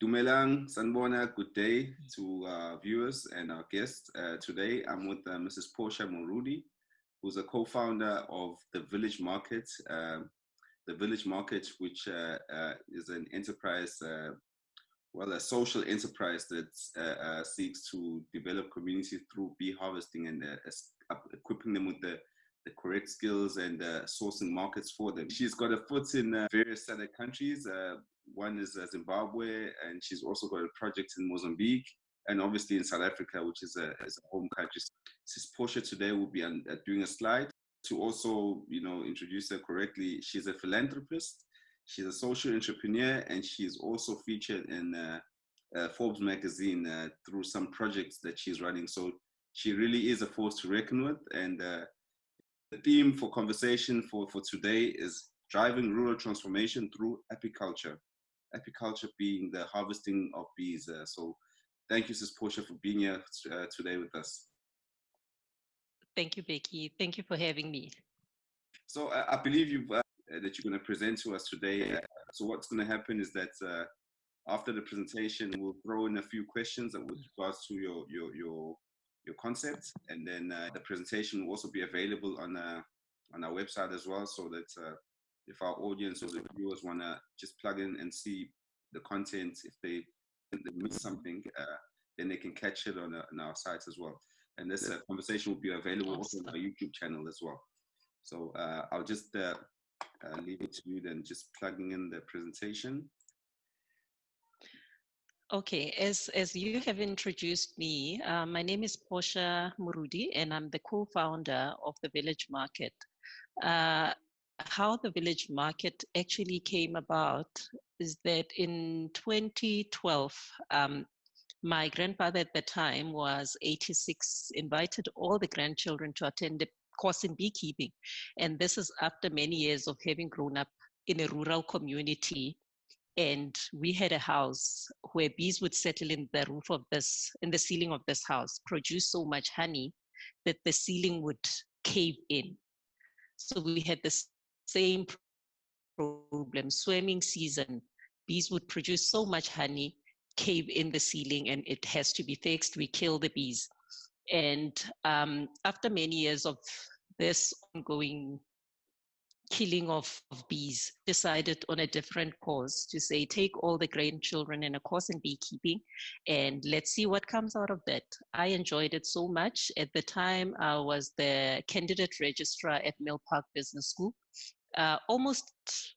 Dumelang, Sanbona, good day to viewers and our guests. Today I'm with Mrs. Portia Morudi, who's a co-founder of the Village Market. The Village Market, which is an enterprise, a social enterprise that seeks to develop communities through bee harvesting and equipping them with the correct skills and sourcing markets for them. She's got a foot in various other countries. One is Zimbabwe, and she's also got a project in Mozambique, and obviously in South Africa, which is a home country. Sis Portia today will be doing a slide to also, introduce her correctly. She's a philanthropist, she's a social entrepreneur, and she's also featured in Forbes magazine through some projects that she's running. So she really is a force to reckon with. And the theme for conversation for today is driving rural transformation through apiculture. Apiculture being the harvesting of bees. So thank you, Sis Portia, for being here today with us. Thank you, Becky. Thank you for having me. So I believe that you're going to present to us today. So what's going to happen is that after the presentation, we'll throw in a few questions with regards to your concept, and then the presentation will also be available on our website as well, so that if our audience or the viewers want to just plug in and see the content, if they miss something, then they can catch it on our site as well. And this conversation will be available also on our YouTube channel as well. So I'll just leave it to you then, just plugging in the presentation. Okay, as you have introduced me, my name is Portia Morudi, and I'm the co-founder of the Village Market. How the Village Market actually came about is that in 2012, my grandfather at the time was 86, invited all the grandchildren to attend a course in beekeeping. And this is after many years of having grown up in a rural community. And we had a house where bees would settle in the roof of in the ceiling of this house, produce so much honey that the ceiling would cave in. So we had the same problem, swarming season. Bees would produce so much honey, cave in the ceiling, and it has to be fixed. We kill the bees. And after many years of this ongoing killing of bees, decided on a different course to say, take all the grandchildren in a course in beekeeping and let's see what comes out of that. I enjoyed it so much. At the time, I was the candidate registrar at Mill Park Business School. Almost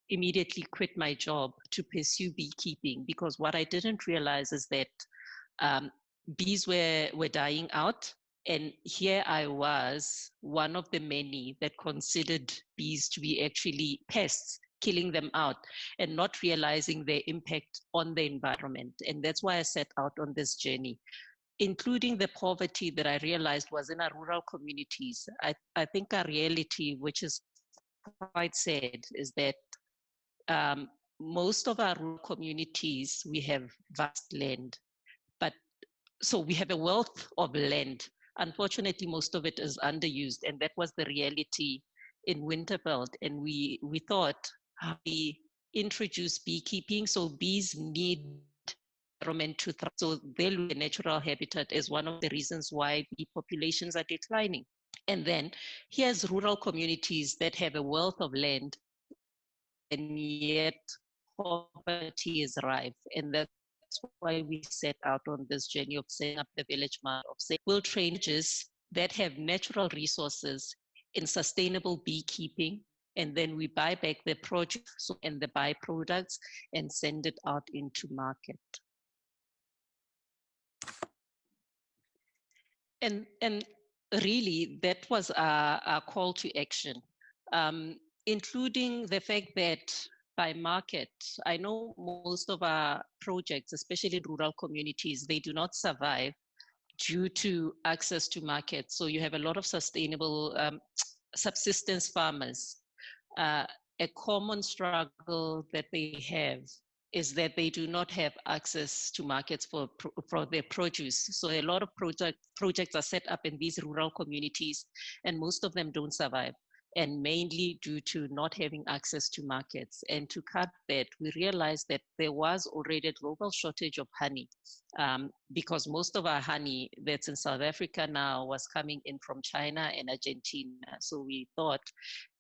immediately quit my job to pursue beekeeping, because what I didn't realize is that bees were dying out. And here I was, one of the many that considered bees to be actually pests, killing them out and not realizing their impact on the environment. And that's why I set out on this journey, including the poverty that I realized was in our rural communities. I think our reality, which is quite sad, is that most of our rural communities, we have vast land, but so we have a wealth of land. Unfortunately, most of it is underused, and that was the reality in Winterveld. And we thought, how we introduce beekeeping, so bees need environment to thrive. So their natural habitat is one of the reasons why bee populations are declining. And then here's rural communities that have a wealth of land, and yet poverty is rife. And that's why we set out on this journey of setting up the Village Market, of saying we'll train villages that have natural resources in sustainable beekeeping, and then we buy back the produce and the byproducts and send it out into market. And really, that was our call to action, including the fact that by market, I know most of our projects, especially in rural communities, they do not survive due to access to markets. So you have a lot of sustainable subsistence farmers. A common struggle that they have is that they do not have access to markets for their produce. So a lot of projects are set up in these rural communities, and most of them don't survive. and mainly due to not having access to markets. And to cut that, we realized that there was already a global shortage of honey, because most of our honey that's in South Africa now was coming in from China and Argentina. So we thought,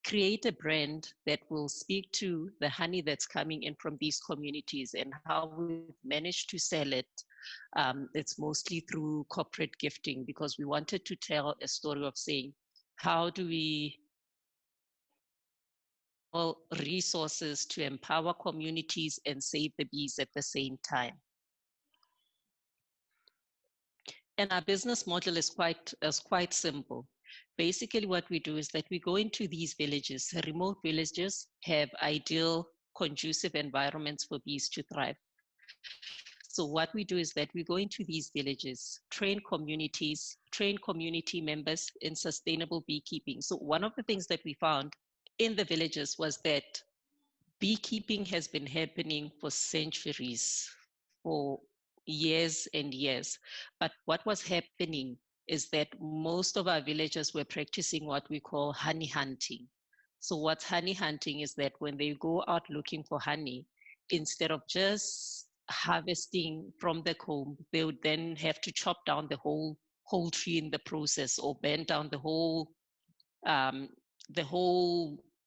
create a brand that will speak to the honey that's coming in from these communities, and how we've managed to sell it. It's mostly through corporate gifting, because we wanted to tell a story of saying, how do we resources to empower communities and save the bees at the same time. And our business model is quite simple. Basically, what we do is that we go into these villages. Remote villages have ideal, conducive environments for bees to thrive. So what we do is that we go into these villages, train community members in sustainable beekeeping. So one of the things that we found in the villages was that beekeeping has been happening for centuries, for years and years. But what was happening is that most of our villagers were practicing what we call honey hunting. So what's honey hunting is that when they go out looking for honey, instead of just harvesting from the comb, they would then have to chop down the whole tree in the process, or bend down the whole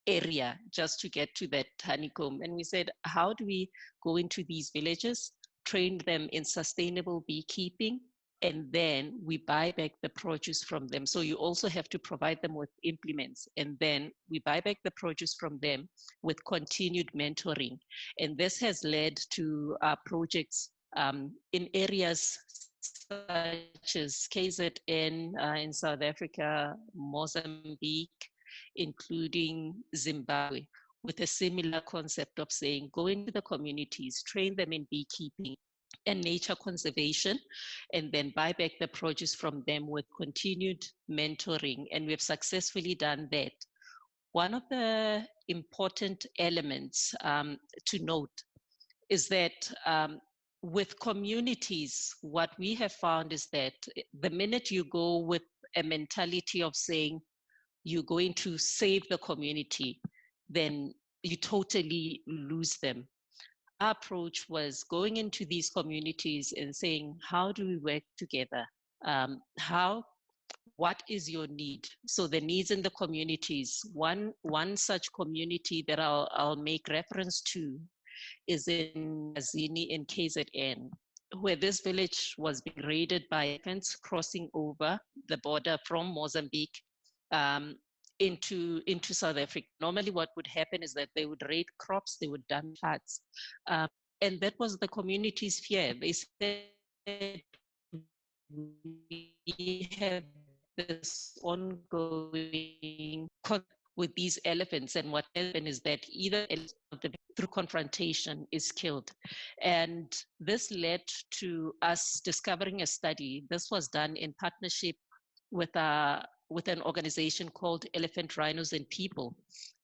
area just to get to that honeycomb. And we said, how do we go into these villages, train them in sustainable beekeeping, and then we buy back the produce from them. So you also have to provide them with implements, and then we buy back the produce from them with continued mentoring. And this has led to projects in areas such as KZN in South Africa, Mozambique, including Zimbabwe, with a similar concept of saying, go into the communities, train them in beekeeping and nature conservation, and then buy back the produce from them with continued mentoring. And we've successfully done that. One of the important elements to note is that with communities, what we have found is that the minute you go with a mentality of saying you're going to save the community, then you totally lose them. Our approach was going into these communities and saying, how do we work together? What is your need? So the needs in the communities, one such community that I'll make reference to is in Azini in KZN, where this village was being raided by elephants crossing over the border from Mozambique into South Africa. Normally what would happen is that they would raid crops, they would dump huts. And that was the community's fear. They said, we have this ongoing with these elephants, and what happened is that either through confrontation is killed. And this led to us discovering a study. This was done in partnership with an organization called Elephant, Rhinos and People.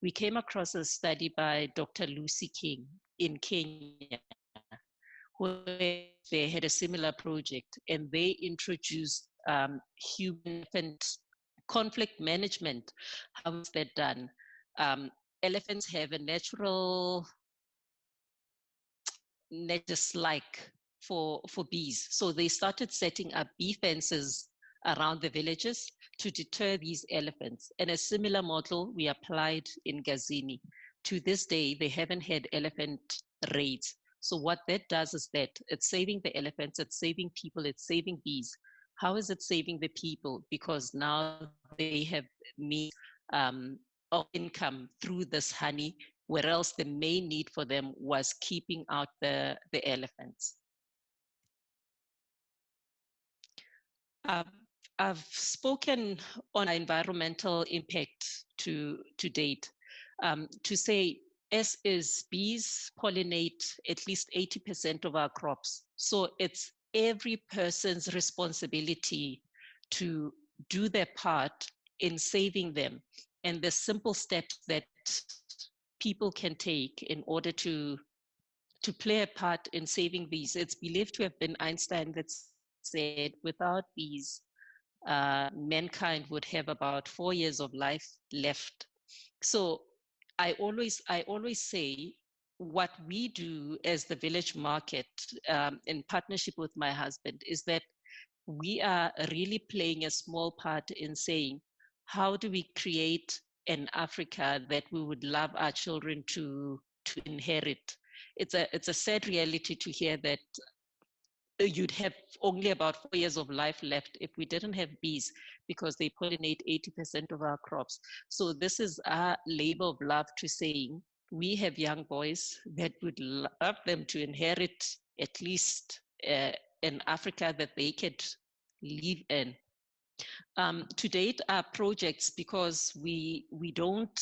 We came across a study by Dr. Lucy King in Kenya, where they had a similar project, and they introduced human-elephant conflict management. How is that done? Elephants have a natural dislike for bees. So they started setting up bee fences around the villages to deter these elephants. And a similar model we applied in Gazini. To this day, they haven't had elephant raids. So what that does is that it's saving the elephants, it's saving people, it's saving bees. How is it saving the people? Because now they have means of income through this honey, where else the main need for them was keeping out the elephants. I've spoken on environmental impact to date. To say, as is, bees pollinate at least 80% of our crops. So it's every person's responsibility to do their part in saving them. And the simple steps that people can take in order to play a part in saving bees. It's believed to have been Einstein that said, without bees, mankind would have about 4 years of life left So I always say what we do as the village market, in partnership with my husband, is that we are really playing a small part in saying, how do we create an Africa that we would love our children to inherit? It's a sad reality to hear that you'd have only about 4 years of life left if we didn't have bees, because they pollinate 80% of our crops. So this is our labor of love to saying, we have young boys that would love them to inherit at least an Africa that they could live in. To date, our projects, because we don't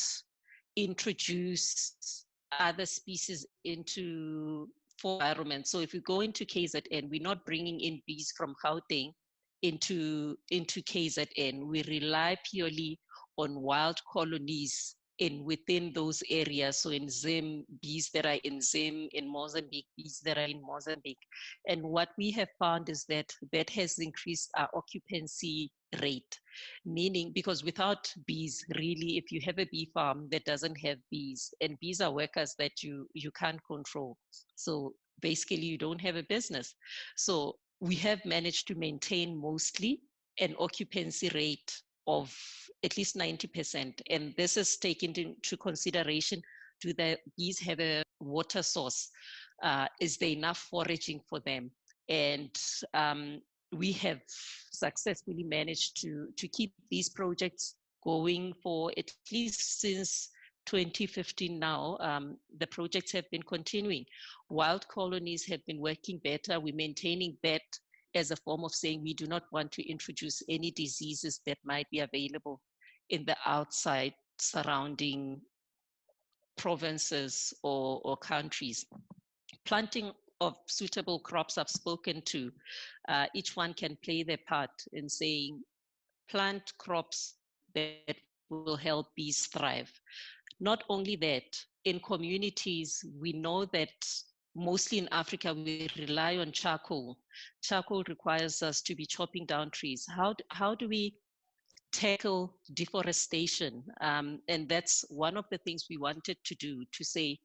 introduce other species into environment. So if we go into KZN, we're not bringing in bees from Gauteng into KZN. We rely purely on wild colonies within those areas. So in Zim, bees that are in Zim, in Mozambique, bees that are in Mozambique. And what we have found is that has increased our occupancy rate, meaning because without bees, really, if you have a bee farm that doesn't have bees, and bees are workers that you can't control, so basically you don't have a business. So we have managed to maintain mostly an occupancy rate of at least 90%, and this is taken into consideration: do the bees have a water source? Is there enough foraging for them? And we have successfully managed to keep these projects going for at least since 2015 now. The projects have been continuing. Wild colonies have been working better. We're maintaining that as a form of saying we do not want to introduce any diseases that might be available in the outside surrounding provinces or countries. Planting of suitable crops I've spoken to. Each one can play their part in saying, plant crops that will help bees thrive. Not only that, in communities, we know that mostly in Africa, we rely on charcoal. Charcoal requires us to be chopping down trees. How do we tackle deforestation? And that's one of the things we wanted to do, to say,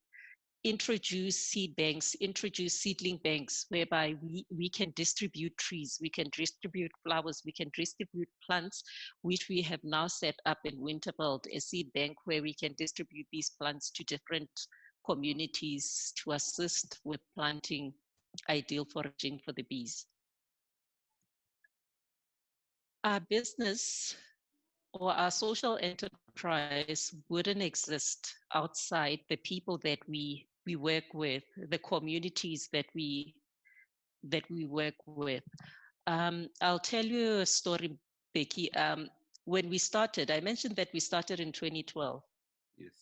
introduce seed banks, introduce seedling banks, whereby we can distribute trees, we can distribute flowers, we can distribute plants, which we have now set up in Winterveld, a seed bank where we can distribute these plants to different communities to assist with planting ideal foraging for the bees. Our business or our social enterprise wouldn't exist outside the people that we work with, the communities that we work with. I'll tell you a story, Becky. When we started, I mentioned that we started in 2012. Yes.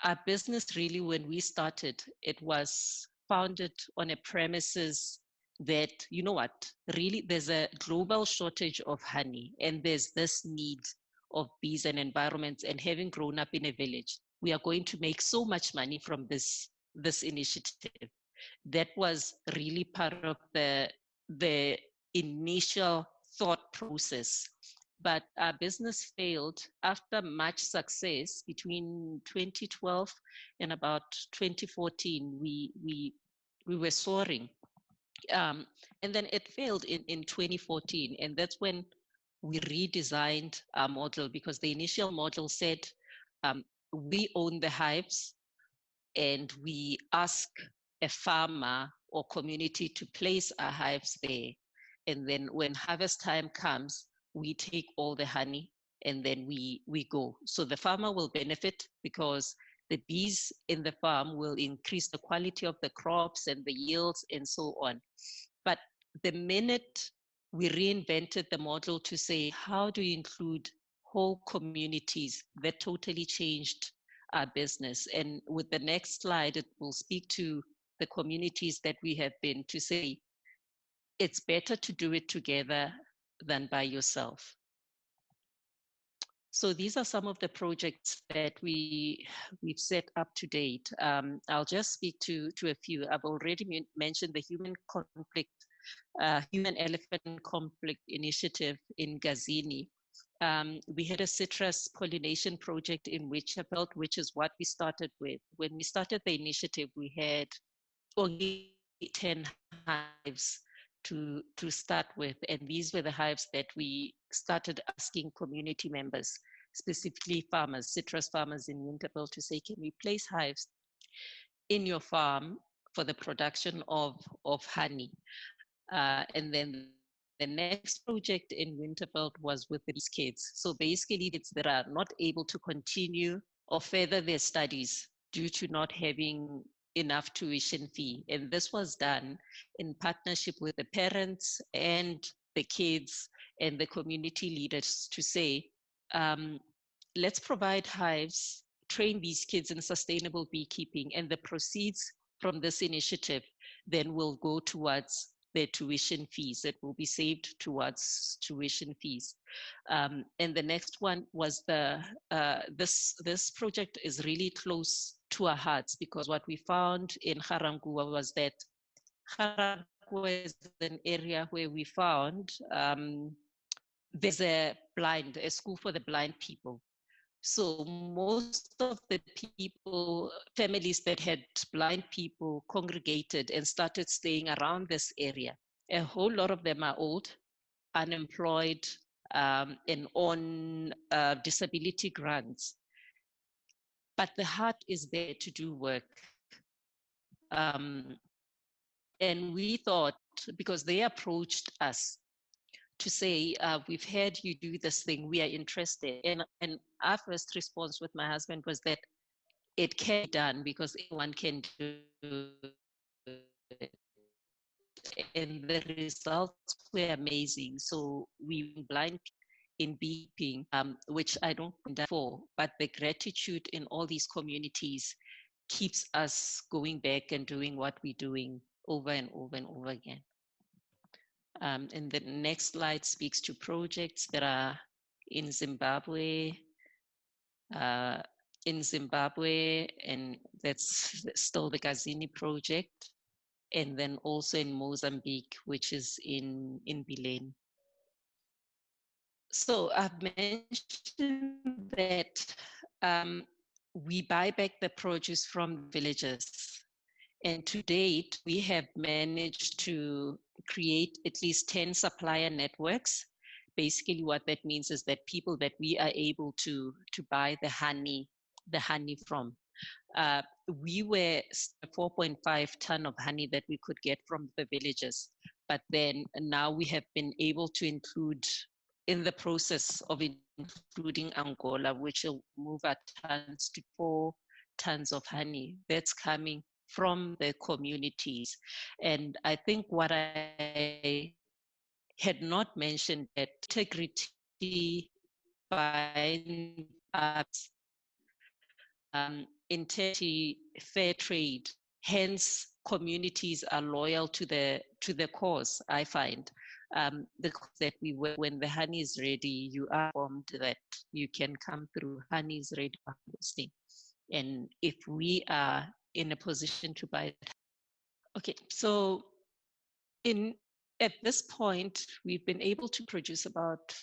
Our business really, when we started, it was founded on a premises that, you know what, really there's a global shortage of honey, and there's this need of bees and environments, and having grown up in a village, we are going to make so much money from this initiative. That was really part of the initial thought process. But our business failed after much success. Between 2012 and about 2014, we were soaring. And then it failed in 2014. And that's when we redesigned our model, because the initial model said, we own the hives and we ask a farmer or community to place our hives there. And then when harvest time comes, we take all the honey and then we go. So the farmer will benefit because the bees in the farm will increase the quality of the crops and the yields and so on. But the minute we reinvented the model to say, how do you include whole communities, that totally changed our business. And with the next slide, it will speak to the communities that we have been, to say, it's better to do it together than by yourself. So these are some of the projects that we've set up to date. I'll just speak to a few. I've already mentioned the human-elephant conflict initiative in Gazini. We had a citrus pollination project in Winterveld, which is what we started with. When we started the initiative, we had only 10 hives to start with. And these were the hives that we started asking community members, specifically farmers, citrus farmers in Winterveld, to say, can we place hives in your farm for the production of honey? And then the next project in Winterveld was with these kids. So basically, kids that are not able to continue or further their studies due to not having enough tuition fee. And this was done in partnership with the parents and the kids and the community leaders to say, let's provide hives, train these kids in sustainable beekeeping, and the proceeds from this initiative then will go towards their tuition fees. It will be saved towards tuition fees. And the next one was this project is really close to our hearts, because what we found in Garangua was that Garangua is an area where we found there's a school for the blind people. So most of the people, families that had blind people congregated and started staying around this area. A whole lot of them are old, unemployed, and on disability grants. But the heart is there to do work. And we thought, because they approached us to say, we've heard you do this thing, we are interested. And our first response with my husband was that it can be done, because anyone can do it. And the results were amazing. So we blind in beekeeping, which I don't condemn for, but the gratitude in all these communities keeps us going back and doing what we're doing over and over and over again. And the next slide speaks to projects that are in Zimbabwe, and that's still the Gazini project, and then also in Mozambique, which is in Bilene. So I've mentioned that we buy back the produce from villages. And to date, we have managed to create at least 10 supplier networks. Basically, what that means is that people that we are able to buy the honey from. We were 4.5 ton of honey that we could get from the villages, but then now we have been able to include, in the process of including Angola, which will move our tons to 4 tons of honey that's coming from the communities. And I think what I had not mentioned, that integrity by integrity, fair trade, hence communities are loyal to the cause. I find that when the honey is ready, you are informed that you can come through, honey is ready for harvesting. And if we are in a position to buy it. Okay, so at this point, we've been able to produce about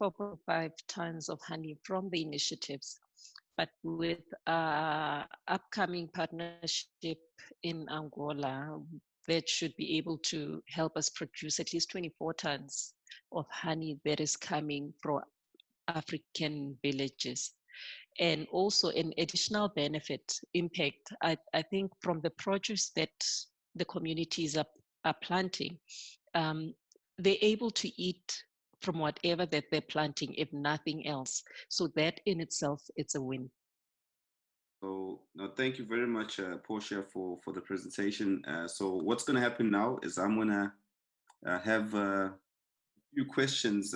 4.5 tons of honey from the initiatives. But with upcoming partnership in Angola, that should be able to help us produce at least 24 tons of honey that is coming from African villages. And also an additional benefit impact, I think, from the produce that the communities are planting, they're able to eat from whatever that they're planting, if nothing else. So that in itself, it's a win. So no, thank you very much, Portia, for the presentation. So what's going to happen now is I'm going to have a few questions